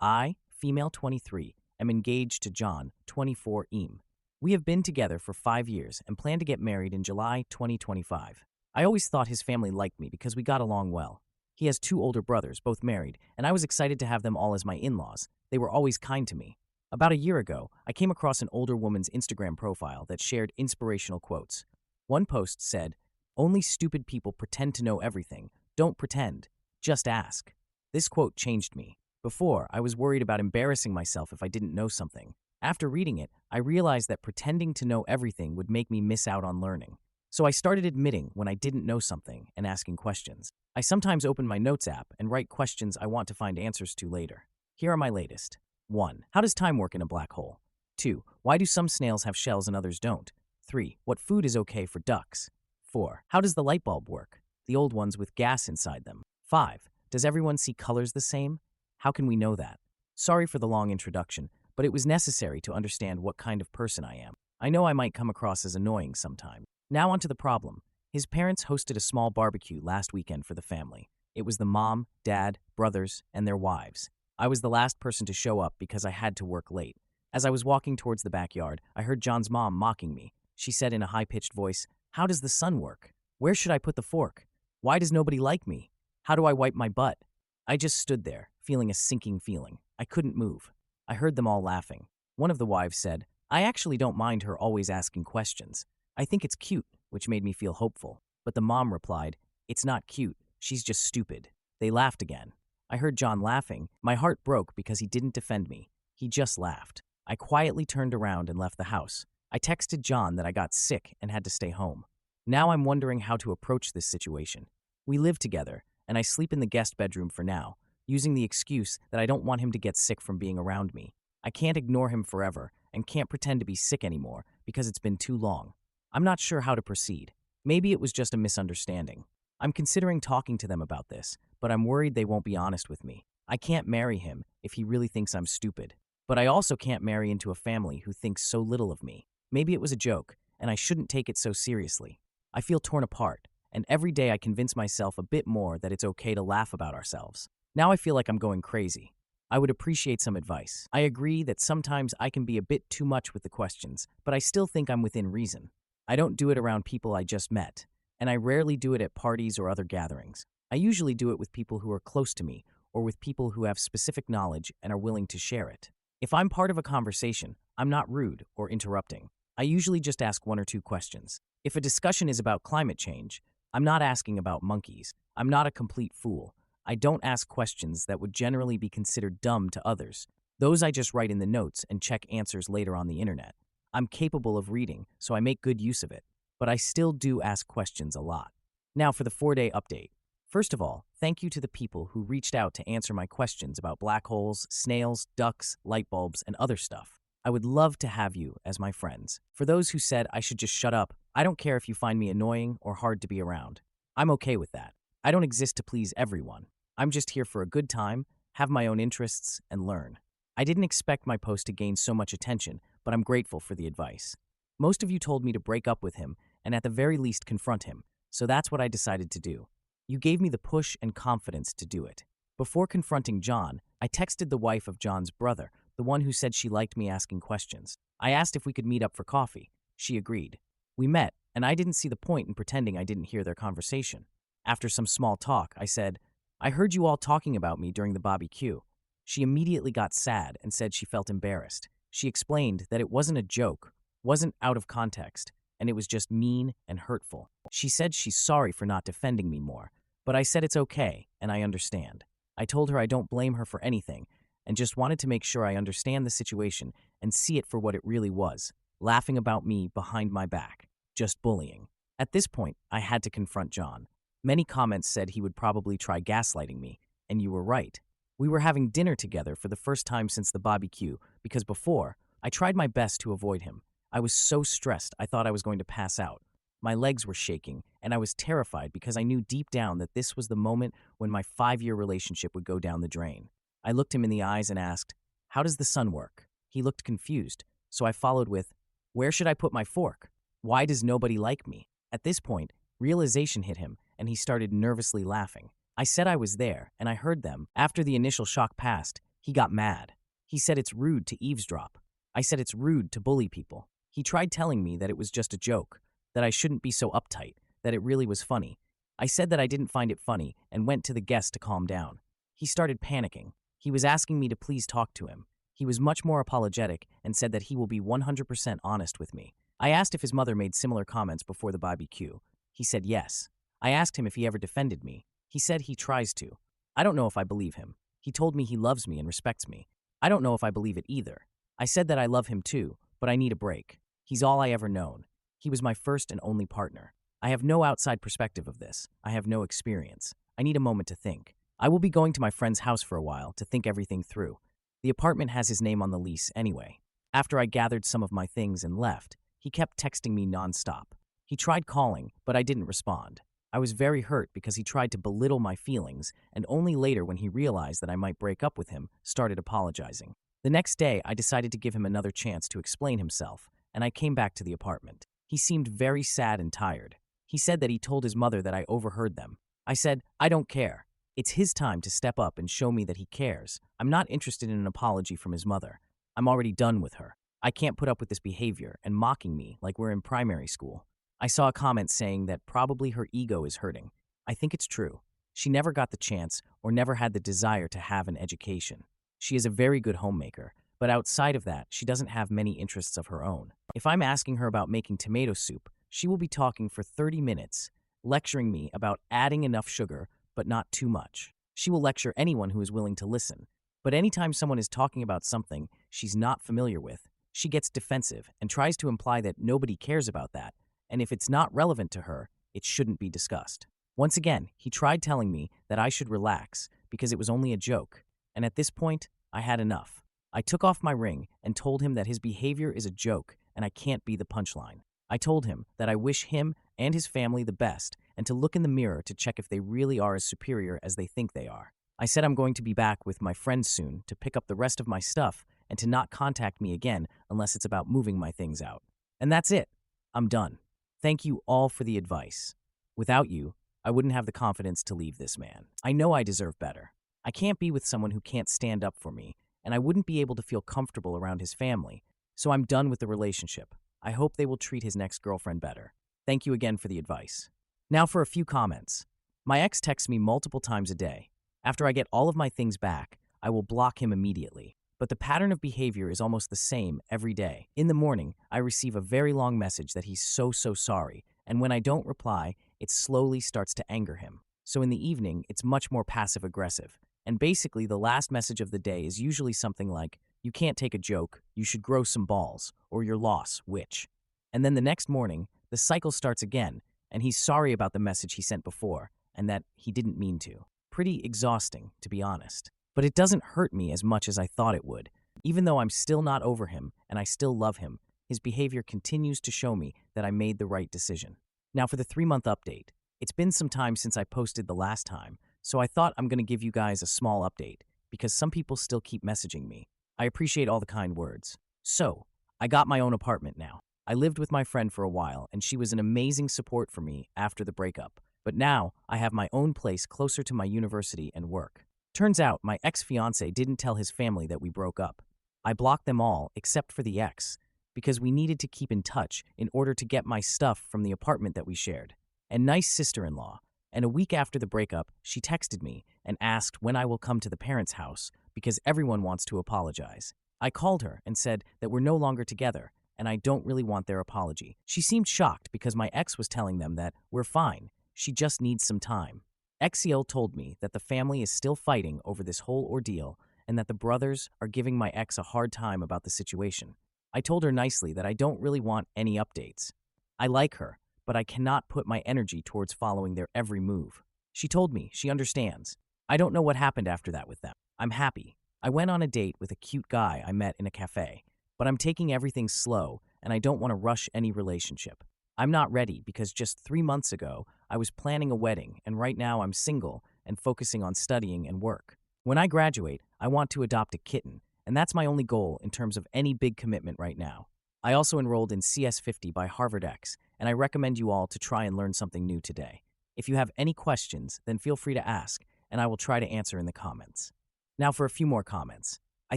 I, female 23, am engaged to John, 24 eem. We have been together for 5 years and plan to get married in July 2025. I always thought his family liked me because we got along well. He has 2 older brothers, both married, and I was excited to have them all as my in-laws. They were always kind to me. About a year ago, I came across an older woman's Instagram profile that shared inspirational quotes. One post said, "Only stupid people pretend to know everything. Don't pretend. Just ask." This quote changed me. Before, I was worried about embarrassing myself if I didn't know something. After reading it, I realized that pretending to know everything would make me miss out on learning. So I started admitting when I didn't know something and asking questions. I sometimes open my notes app and write questions I want to find answers to later. Here are my latest. 1. How does time work in a black hole? 2. Why do some snails have shells and others don't? 3. What food is okay for ducks? 4. How does the light bulb work? The old ones with gas inside them. 5. Does everyone see colors the same? How can we know that? Sorry for the long introduction, but it was necessary to understand what kind of person I am. I know I might come across as annoying sometimes. Now onto the problem. His parents hosted a small barbecue last weekend for the family. It was the mom, dad, brothers, and their wives. I was the last person to show up because I had to work late. As I was walking towards the backyard, I heard John's mom mocking me. She said in a high-pitched voice, "How does the sun work? Where should I put the fork? Why does nobody like me? How do I wipe my butt?" I just stood there, feeling a sinking feeling. I couldn't move. I heard them all laughing. One of the wives said, "I actually don't mind her always asking questions. I think it's cute," which made me feel hopeful. But the mom replied, "It's not cute. She's just stupid." They laughed again. I heard John laughing. My heart broke because he didn't defend me. He just laughed. I quietly turned around and left the house. I texted John that I got sick and had to stay home. Now I'm wondering how to approach this situation. We live together, and I sleep in the guest bedroom for now, using the excuse that I don't want him to get sick from being around me. I can't ignore him forever and can't pretend to be sick anymore because it's been too long. I'm not sure how to proceed. Maybe it was just a misunderstanding. I'm considering talking to them about this, but I'm worried they won't be honest with me. I can't marry him if he really thinks I'm stupid. But I also can't marry into a family who thinks so little of me. Maybe it was a joke, and I shouldn't take it so seriously. I feel torn apart, and every day I convince myself a bit more that it's okay to laugh about ourselves. Now I feel like I'm going crazy. I would appreciate some advice. I agree that sometimes I can be a bit too much with the questions, but I still think I'm within reason. I don't do it around people I just met, and I rarely do it at parties or other gatherings. I usually do it with people who are close to me or with people who have specific knowledge and are willing to share it. If I'm part of a conversation, I'm not rude or interrupting. I usually just ask 1 or 2 questions. If a discussion is about climate change, I'm not asking about monkeys. I'm not a complete fool. I don't ask questions that would generally be considered dumb to others. Those I just write in the notes and check answers later on the internet. I'm capable of reading, so I make good use of it. But I still do ask questions a lot. Now for the 4-day update. First of all, thank you to the people who reached out to answer my questions about black holes, snails, ducks, light bulbs, and other stuff. I would love to have you as my friends. For those who said I should just shut up, I don't care if you find me annoying or hard to be around. I'm okay with that. I don't exist to please everyone. I'm just here for a good time, have my own interests, and learn. I didn't expect my post to gain so much attention, but I'm grateful for the advice. Most of you told me to break up with him and at the very least confront him, so that's what I decided to do. You gave me the push and confidence to do it. Before confronting John, I texted the wife of John's brother, the one who said she liked me asking questions. I asked if we could meet up for coffee. She agreed. We met, and I didn't see the point in pretending I didn't hear their conversation. After some small talk, I said, "I heard you all talking about me during the barbecue." She immediately got sad and said she felt embarrassed. She explained that it wasn't a joke, wasn't out of context, and it was just mean and hurtful. She said she's sorry for not defending me more, but I said it's okay, and I understand. I told her I don't blame her for anything, and just wanted to make sure I understand the situation and see it for what it really was, laughing about me behind my back, just bullying. At this point, I had to confront John. Many comments said he would probably try gaslighting me, and you were right. We were having dinner together for the first time since the barbecue because before, I tried my best to avoid him. I was so stressed I thought I was going to pass out. My legs were shaking, and I was terrified because I knew deep down that this was the moment when my 5-year relationship would go down the drain. I looked him in the eyes and asked, "How does the sun work?" He looked confused, so I followed with, "Where should I put my fork? Why does nobody like me?" At this point, realization hit him, and he started nervously laughing. I said I was there, and I heard them. After the initial shock passed, He got mad. He said it's rude to eavesdrop. I said it's rude to bully people. He tried telling me that it was just a joke, that I shouldn't be so uptight, that it really was funny. I said that I didn't find it funny and went to the guest to calm down. He started panicking. He was asking me to please talk to him. He was much more apologetic and said that he will be 100% honest with me. I asked if his mother made similar comments before the barbecue. He said yes. I asked him if he ever defended me. He said he tries to. I don't know if I believe him. He told me he loves me and respects me. I don't know if I believe it either. I said that I love him too, but I need a break. He's all I ever known. He was my first and only partner. I have no outside perspective of this. I have no experience. I need a moment to think. I will be going to my friend's house for a while to think everything through. The apartment has his name on the lease anyway. After I gathered some of my things and left, he kept texting me nonstop. He tried calling, but I didn't respond. I was very hurt because he tried to belittle my feelings, and only later, when he realized that I might break up with him, started apologizing. The next day, I decided to give him another chance to explain himself, and I came back to the apartment. He seemed very sad and tired. He said that he told his mother that I overheard them. I said, I don't care. It's his time to step up and show me that he cares. I'm not interested in an apology from his mother. I'm already done with her. I can't put up with this behavior and mocking me like we're in primary school. I saw a comment saying that probably her ego is hurting. I think it's true. She never got the chance or never had the desire to have an education. She is a very good homemaker, but outside of that, she doesn't have many interests of her own. If I'm asking her about making tomato soup, she will be talking for 30 minutes, lecturing me about adding enough sugar, but not too much. She will lecture anyone who is willing to listen. But anytime someone is talking about something she's not familiar with, she gets defensive and tries to imply that nobody cares about that, and if it's not relevant to her, it shouldn't be discussed. Once again, he tried telling me that I should relax because it was only a joke, and at this point, I had enough. I took off my ring and told him that his behavior is a joke and I can't be the punchline. I told him that I wish him and his family the best and to look in the mirror to check if they really are as superior as they think they are. I said I'm going to be back with my friends soon to pick up the rest of my stuff and to not contact me again unless it's about moving my things out. And that's it. I'm done. Thank you all for the advice. Without you, I wouldn't have the confidence to leave this man. I know I deserve better. I can't be with someone who can't stand up for me, and I wouldn't be able to feel comfortable around his family, so I'm done with the relationship. I hope they will treat his next girlfriend better. Thank you again for the advice. Now for a few comments. My ex texts me multiple times a day. After I get all of my things back, I will block him immediately. But the pattern of behavior is almost the same every day. In the morning, I receive a very long message that he's so sorry, and when I don't reply, it slowly starts to anger him. So in the evening, it's much more passive-aggressive. And basically, the last message of the day is usually something like, you can't take a joke, you should grow some balls, or your loss, witch. And then the next morning, the cycle starts again, and he's sorry about the message he sent before, and that he didn't mean to. Pretty exhausting, to be honest. But it doesn't hurt me as much as I thought it would. Even though I'm still not over him, and I still love him, his behavior continues to show me that I made the right decision. Now for the 3-month update. It's been some time since I posted the last time, so I thought I'm going to give you guys a small update, because some people still keep messaging me. I appreciate all the kind words. So, I got my own apartment now. I lived with my friend for a while, and she was an amazing support for me after the breakup. But now, I have my own place closer to my university and work. Turns out, my ex-fiance didn't tell his family that we broke up. I blocked them all except for the ex, because we needed to keep in touch in order to get my stuff from the apartment that we shared. And nice sister-in-law. And a week after the breakup, she texted me and asked when I will come to the parents' house because everyone wants to apologize. I called her and said that we're no longer together and I don't really want their apology. She seemed shocked because my ex was telling them that we're fine, she just needs some time. Exiel told me that the family is still fighting over this whole ordeal and that the brothers are giving my ex a hard time about the situation. I told her nicely that I don't really want any updates. I like her, but I cannot put my energy towards following their every move. She told me she understands. I don't know what happened after that with them. I'm happy. I went on a date with a cute guy I met in a cafe, but I'm taking everything slow and I don't want to rush any relationship. I'm not ready because just 3 months ago, I was planning a wedding and right now I'm single and focusing on studying and work. When I graduate, I want to adopt a kitten, and that's my only goal in terms of any big commitment right now. I also enrolled in CS50 by Harvard X, and I recommend you all to try and learn something new today. If you have any questions, then feel free to ask, and I will try to answer in the comments. Now for a few more comments. I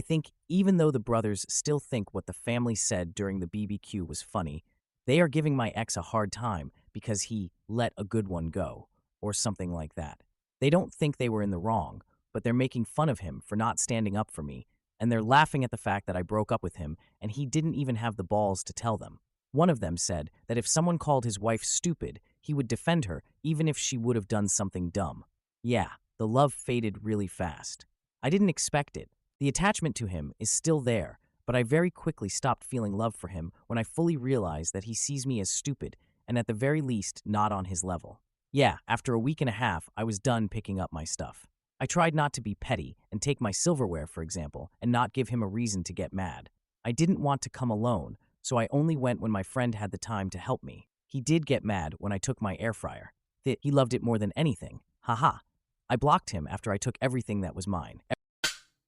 think even though the brothers still think what the family said during the BBQ was funny, they are giving my ex a hard time because he let a good one go, or something like that. They don't think they were in the wrong, but they're making fun of him for not standing up for me, and they're laughing at the fact that I broke up with him and he didn't even have the balls to tell them. One of them said that if someone called his wife stupid, he would defend her even if she would have done something dumb. Yeah, the love faded really fast. I didn't expect it. The attachment to him is still there, but I very quickly stopped feeling love for him when I fully realized that he sees me as stupid and at the very least not on his level. Yeah, after a week and a half, I was done picking up my stuff. I tried not to be petty and take my silverware, for example, and not give him a reason to get mad. I didn't want to come alone, so I only went when my friend had the time to help me. He did get mad when I took my air fryer. He loved it more than anything. Haha. I blocked him after I took everything that was mine.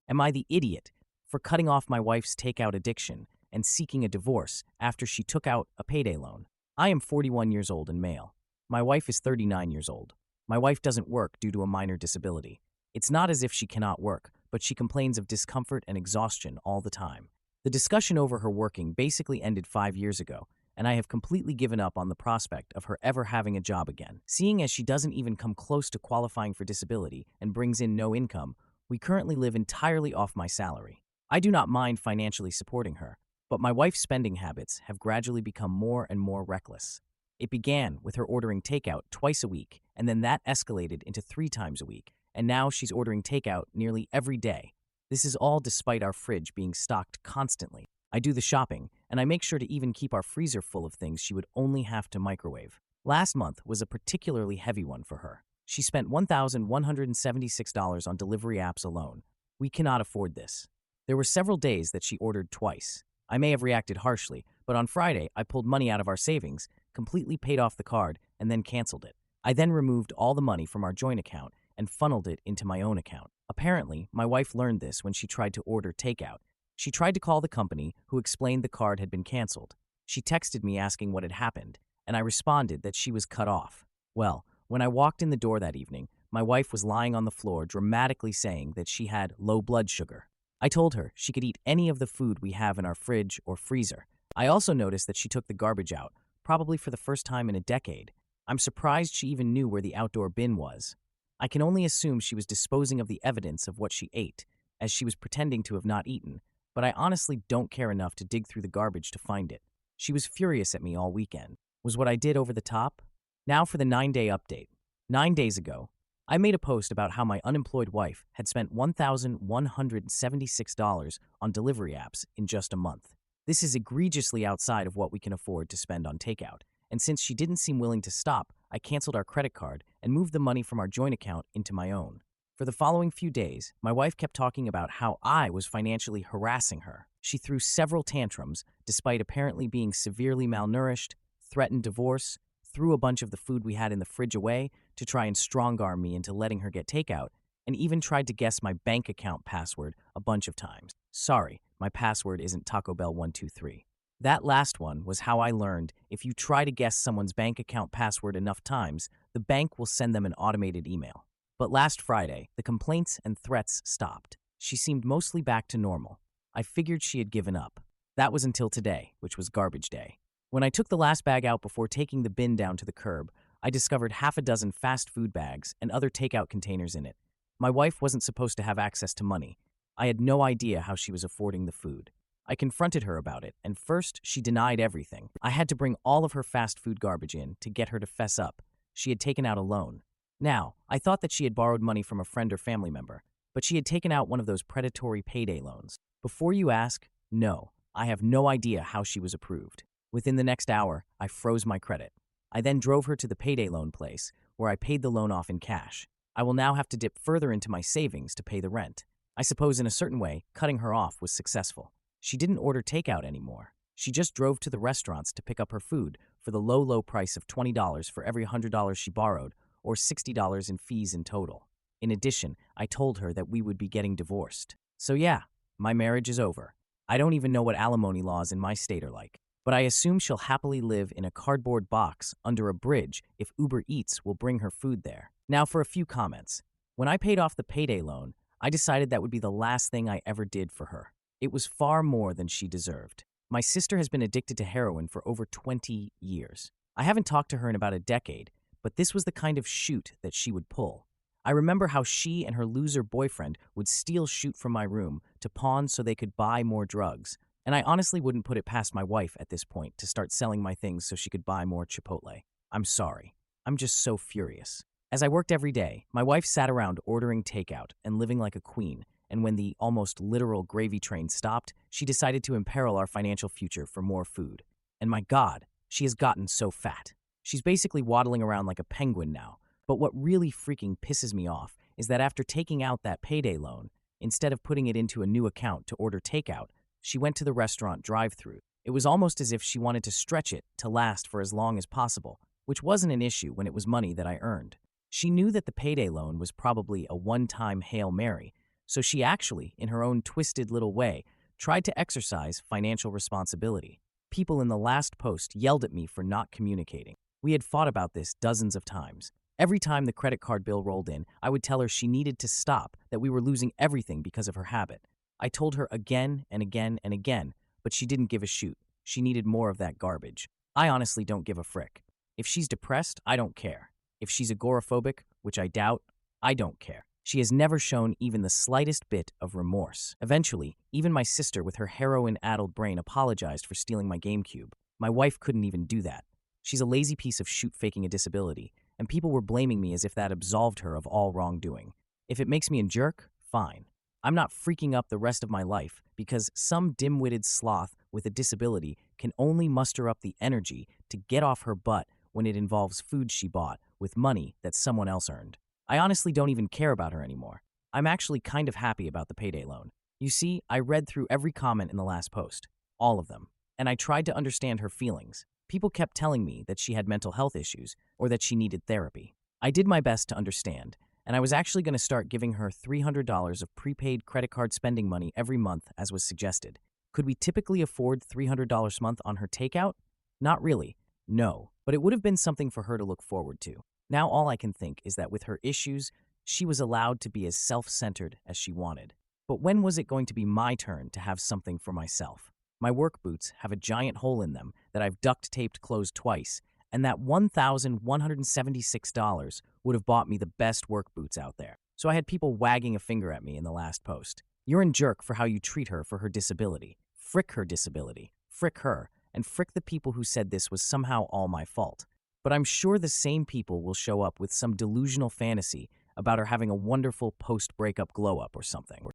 Am I the idiot for cutting off my wife's takeout addiction and seeking a divorce after she took out a payday loan? I am 41 years old and male. My wife is 39 years old. My wife doesn't work due to a minor disability. It's not as if she cannot work, but she complains of discomfort and exhaustion all the time. The discussion over her working basically ended 5 years ago, and I have completely given up on the prospect of her ever having a job again. Seeing as she doesn't even come close to qualifying for disability and brings in no income, we currently live entirely off my salary. I do not mind financially supporting her, but my wife's spending habits have gradually become more and more reckless. It began with her ordering takeout twice a week, and then that escalated into 3 times a week, and now she's ordering takeout nearly every day. This is all despite our fridge being stocked constantly. I do the shopping, and I make sure to even keep our freezer full of things she would only have to microwave. Last month was a particularly heavy one for her. She spent $1,176 on delivery apps alone. We cannot afford this. There were several days that she ordered twice. I may have reacted harshly, but on Friday I pulled money out of our savings, completely paid off the card, and then canceled it. I then removed all the money from our joint account and funneled it into my own account. Apparently, my wife learned this when she tried to order takeout. She tried to call the company, who explained the card had been canceled. She texted me asking what had happened, and I responded that she was cut off. Well, when I walked in the door that evening, my wife was lying on the floor dramatically saying that she had low blood sugar. I told her she could eat any of the food we have in our fridge or freezer. I also noticed that she took the garbage out, probably for the first time in a decade. I'm surprised she even knew where the outdoor bin was. I can only assume she was disposing of the evidence of what she ate, as she was pretending to have not eaten, but I honestly don't care enough to dig through the garbage to find it. She was furious at me all weekend. Was what I did over the top? Now for the 9-day update. 9 days ago, I made a post about how my unemployed wife had spent $1,176 on delivery apps in just a month. This is egregiously outside of what we can afford to spend on takeout, and since she didn't seem willing to stop, I canceled our credit card and moved the money from our joint account into my own. For the following few days, my wife kept talking about how I was financially harassing her. She threw several tantrums, despite apparently being severely malnourished, threatened divorce, threw a bunch of the food we had in the fridge away to try and strong-arm me into letting her get takeout, and even tried to guess my bank account password a bunch of times. Sorry, my password isn't Taco Bell 123. That last one was how I learned if you try to guess someone's bank account password enough times, the bank will send them an automated email. But last Friday, the complaints and threats stopped. She seemed mostly back to normal. I figured she had given up. That was until today, which was garbage day. When I took the last bag out before taking the bin down to the curb, I discovered half a dozen fast food bags and other takeout containers in it. My wife wasn't supposed to have access to money. I had no idea how she was affording the food. I confronted her about it, and first she denied everything. I had to bring all of her fast food garbage in to get her to fess up. She had taken out a loan. Now, I thought that she had borrowed money from a friend or family member, but she had taken out one of those predatory payday loans. Before you ask, no, I have no idea how she was approved. Within the next hour, I froze my credit. I then drove her to the payday loan place, where I paid the loan off in cash. I will now have to dip further into my savings to pay the rent. I suppose in a certain way, cutting her off was successful. She didn't order takeout anymore. She just drove to the restaurants to pick up her food for the low price of $20 for every $100 she borrowed, or $60 in fees in total. In addition, I told her that we would be getting divorced. So yeah, my marriage is over. I don't even know what alimony laws in my state are like, but I assume she'll happily live in a cardboard box under a bridge if Uber Eats will bring her food there. Now for a few comments. When I paid off the payday loan, I decided that would be the last thing I ever did for her. It was far more than she deserved. My sister has been addicted to heroin for over 20 years. I haven't talked to her in about a decade, but this was the kind of shoot that she would pull. I remember how she and her loser boyfriend would steal shoot from my room to pawn so they could buy more drugs. And I honestly wouldn't put it past my wife at this point to start selling my things so she could buy more Chipotle. I'm sorry. I'm just so furious. As I worked every day, my wife sat around ordering takeout and living like a queen, and when the almost literal gravy train stopped, she decided to imperil our financial future for more food. And my God, she has gotten so fat. She's basically waddling around like a penguin now. But what really freaking pisses me off is that after taking out that payday loan, instead of putting it into a new account to order takeout, she went to the restaurant drive-thru. It was almost as if she wanted to stretch it to last for as long as possible, which wasn't an issue when it was money that I earned. She knew that the payday loan was probably a one-time Hail Mary, so she actually, in her own twisted little way, tried to exercise financial responsibility. People in the last post yelled at me for not communicating. We had fought about this dozens of times. Every time the credit card bill rolled in, I would tell her she needed to stop, that we were losing everything because of her habit. I told her again and again and again, but she didn't give a shoot. She needed more of that garbage. I honestly don't give a frick. If she's depressed, I don't care. If she's agoraphobic, which I doubt, I don't care. She has never shown even the slightest bit of remorse. Eventually, even my sister with her heroin-addled brain apologized for stealing my GameCube. My wife couldn't even do that. She's a lazy piece of shoot faking a disability, and people were blaming me as if that absolved her of all wrongdoing. If it makes me a jerk, fine. I'm not freaking up the rest of my life because some dim-witted sloth with a disability can only muster up the energy to get off her butt when it involves food she bought with money that someone else earned. I honestly don't even care about her anymore. I'm actually kind of happy about the payday loan. You see, I read through every comment in the last post, all of them, and I tried to understand her feelings. People kept telling me that she had mental health issues or that she needed therapy. I did my best to understand, and I was actually going to start giving her $300 of prepaid credit card spending money every month as was suggested. Could we typically afford $300 a month on her takeout? Not really, no, but it would have been something for her to look forward to. Now all I can think is that with her issues, she was allowed to be as self-centered as she wanted. But when was it going to be my turn to have something for myself? My work boots have a giant hole in them that I've duct-taped closed twice, and that $1,176 would have bought me the best work boots out there. So I had people wagging a finger at me in the last post. You're a jerk for how you treat her for her disability. Frick her disability. Frick her. And frick the people who said this was somehow all my fault. But I'm sure the same people will show up with some delusional fantasy about her having a wonderful post-breakup glow-up or something.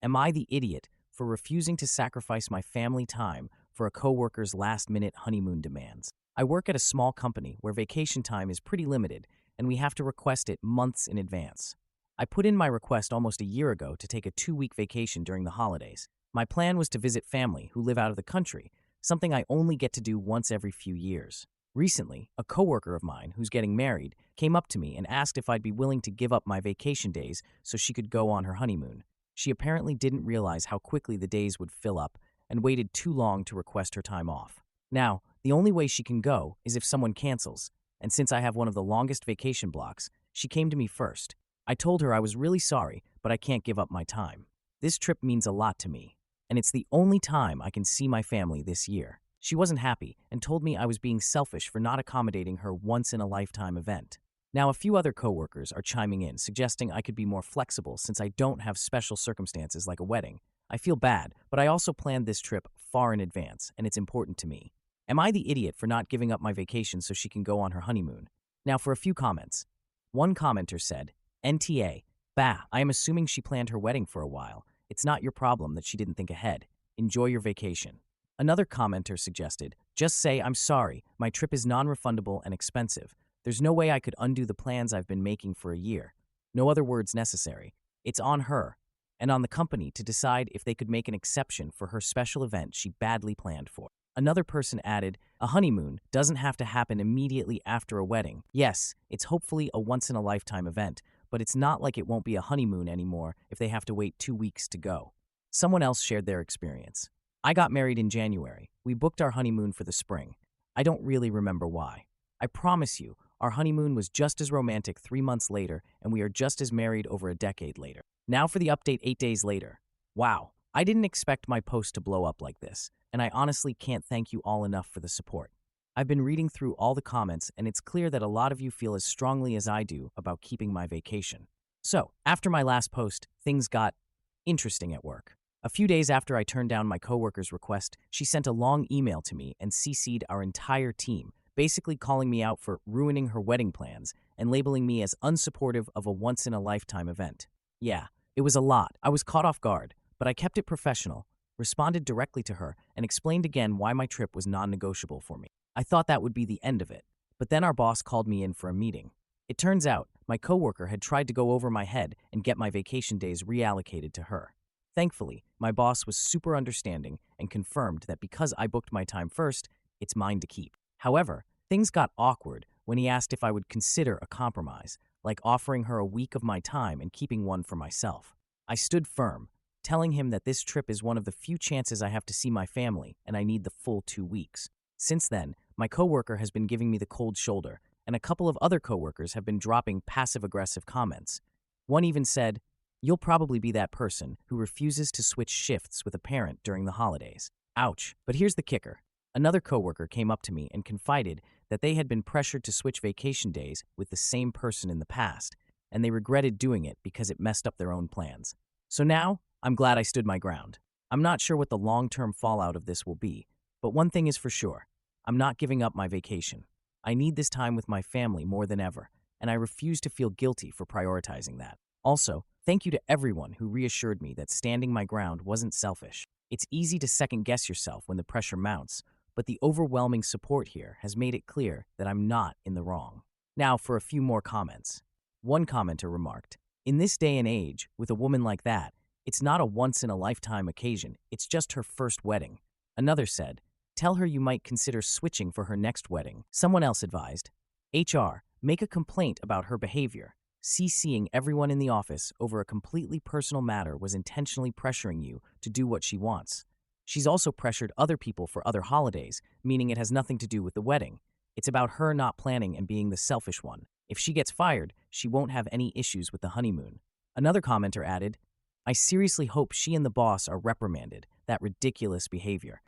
Am I the idiot for refusing to sacrifice my family time for a coworker's last-minute honeymoon demands? I work at a small company where vacation time is pretty limited, and we have to request it months in advance. I put in my request almost a year ago to take a 2-week vacation during the holidays. My plan was to visit family who live out of the country, something I only get to do once every few years. Recently, a coworker of mine who's getting married came up to me and asked if I'd be willing to give up my vacation days so she could go on her honeymoon. She apparently didn't realize how quickly the days would fill up and waited too long to request her time off. Now, the only way she can go is if someone cancels, and since I have one of the longest vacation blocks, she came to me first. I told her I was really sorry, but I can't give up my time. This trip means a lot to me, and it's the only time I can see my family this year. She wasn't happy and told me I was being selfish for not accommodating her once-in-a-lifetime event. Now, a few other coworkers are chiming in, suggesting I could be more flexible since I don't have special circumstances like a wedding. I feel bad, but I also planned this trip far in advance, and it's important to me. Am I the idiot for not giving up my vacation so she can go on her honeymoon? Now, for a few comments. One commenter said, NTA, bah, I am assuming she planned her wedding for a while. It's not your problem that she didn't think ahead. Enjoy your vacation. Another commenter suggested, just say, I'm sorry, my trip is non-refundable and expensive. There's no way I could undo the plans I've been making for a year. No other words necessary. It's on her and on the company to decide if they could make an exception for her special event she badly planned for. Another person added, a honeymoon doesn't have to happen immediately after a wedding. Yes, it's hopefully a once-in-a-lifetime event, but it's not like it won't be a honeymoon anymore if they have to wait 2 weeks to go. Someone else shared their experience. I got married in January. We booked our honeymoon for the spring. I don't really remember why. I promise you, our honeymoon was just as romantic 3 months later, and we are just as married over a decade later. Now for the update 8 days later. Wow, I didn't expect my post to blow up like this, and I honestly can't thank you all enough for the support. I've been reading through all the comments, and it's clear that a lot of you feel as strongly as I do about keeping my vacation. So, after my last post, things got interesting at work. A few days after I turned down my coworker's request, she sent a long email to me and CC'd our entire team, basically calling me out for ruining her wedding plans and labeling me as unsupportive of a once-in-a-lifetime event. Yeah, it was a lot. I was caught off guard, but I kept it professional, responded directly to her, and explained again why my trip was non-negotiable for me. I thought that would be the end of it, but then our boss called me in for a meeting. It turns out my coworker had tried to go over my head and get my vacation days reallocated to her. Thankfully, my boss was super understanding and confirmed that because I booked my time first, it's mine to keep. However, things got awkward when he asked if I would consider a compromise, like offering her a week of my time and keeping one for myself. I stood firm, telling him that this trip is one of the few chances I have to see my family and I need the full 2 weeks. Since then, my coworker has been giving me the cold shoulder, and a couple of other coworkers have been dropping passive-aggressive comments. One even said, "You'll probably be that person who refuses to switch shifts with a parent during the holidays." Ouch. But here's the kicker. Another coworker came up to me and confided that they had been pressured to switch vacation days with the same person in the past, and they regretted doing it because it messed up their own plans. So now, I'm glad I stood my ground. I'm not sure what the long-term fallout of this will be, but one thing is for sure. I'm not giving up my vacation. I need this time with my family more than ever, and I refuse to feel guilty for prioritizing that. Also, thank you to everyone who reassured me that standing my ground wasn't selfish. It's easy to second-guess yourself when the pressure mounts, but the overwhelming support here has made it clear that I'm not in the wrong. Now for a few more comments. One commenter remarked, "In this day and age, with a woman like that, it's not a once-in-a-lifetime occasion, it's just her first wedding." Another said, "Tell her you might consider switching for her next wedding." Someone else advised, "HR, make a complaint about her behavior. CCing everyone in the office over a completely personal matter was intentionally pressuring you to do what she wants. She's also pressured other people for other holidays, meaning it has nothing to do with the wedding. It's about her not planning and being the selfish one. If she gets fired, she won't have any issues with the honeymoon." Another commenter added, "I seriously hope she and the boss are reprimanded, that ridiculous behavior."